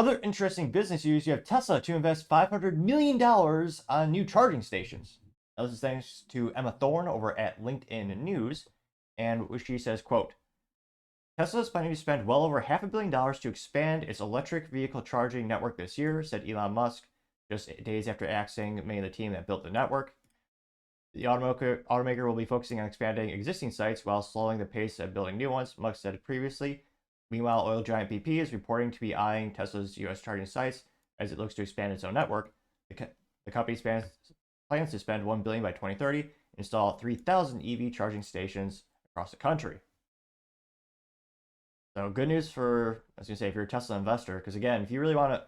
Other interesting business news, you have Tesla to invest $500 million on new charging stations. Now, this is thanks to Emma Thorne over at LinkedIn News, and she says, quote, Tesla is planning to spend well over $500 million to expand its electric vehicle charging network this year, said Elon Musk, just days after axing many of the team that built the network. The automaker will be focusing on expanding existing sites while slowing the pace of building new ones, Musk said previously. Meanwhile, oil giant BP is reporting to be eyeing Tesla's U.S. charging sites as it looks to expand its own network. The company plans to spend $1 billion by 2030 and install 3,000 EV charging stations across the country. So good news for, I was gonna say, if you're a Tesla investor, because again, if you really want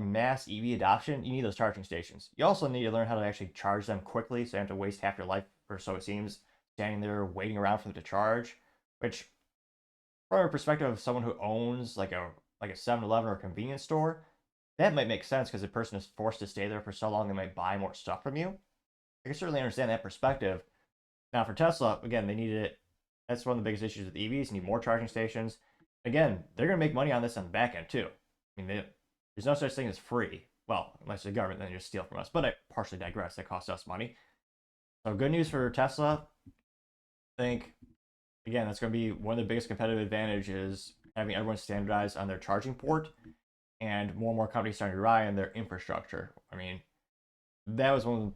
mass EV adoption, you need those charging stations. You also need to learn how to actually charge them quickly, so you don't have to waste half your life, or so it seems, standing there waiting around for them to charge. Which, from a perspective of someone who owns like a 7-Eleven or a convenience store, that might make sense because the person is forced to stay there for so long they might buy more stuff from you. I can certainly understand that perspective. Now for Tesla, again, they needed it. That's one of the biggest issues with EVs. You need more charging stations. Again, they're going to make money on this on the back end too. I mean, there's no such thing as free. Well, unless the government then just steal from us. But I partially digress. That costs us money. So good news for Tesla. I think, again, that's going to be one of the biggest competitive advantages, having everyone standardized on their charging port and more companies starting to rely on their infrastructure. I mean, that was one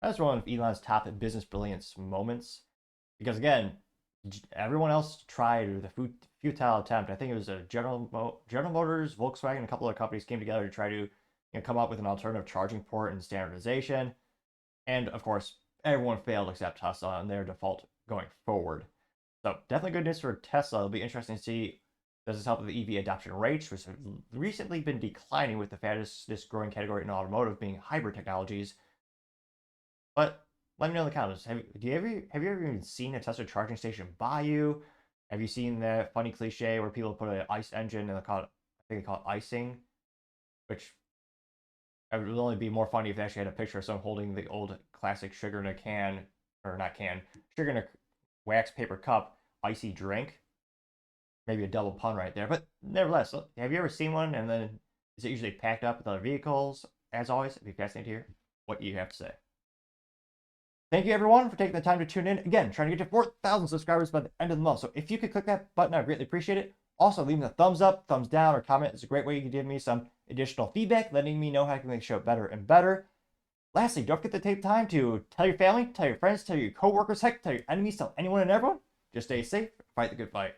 of Elon's top business brilliance moments. Because again, everyone else tried the futile attempt. I think it was a General Motors, Volkswagen, a couple of companies came together to try to come up with an alternative charging port and standardization. And of course, everyone failed except Tesla on their default going forward. So definitely good news for Tesla. It'll be interesting to see, does this help with the EV adoption rates, which have recently been declining with the fastest growing category in automotive being hybrid technologies. But let me know in the comments. Have you ever even seen a Tesla charging station by you? Have you seen that funny cliche where people put an ICE engine and I think they call it icing, which it would only be more funny if they actually had a picture of someone holding the old classic sugar in a can, or not can, sugar in a wax paper cup, icy drink. Maybe a double pun right there, but nevertheless, have you ever seen one? And then is it usually packed up with other vehicles? As always, it'd be fascinating to hear what you have to say. Thank you everyone for taking the time to tune in. Again, trying to get to 4,000 subscribers by the end of the month. So if you could click that button, I'd greatly appreciate it. Also, leaving a thumbs up, thumbs down, or comment is a great way you can give me some additional feedback, letting me know how I can make the show better and better. Lastly, don't forget to take time to tell your family, tell your friends, tell your coworkers, heck, tell your enemies, tell anyone and everyone. Just stay safe, fight the good fight.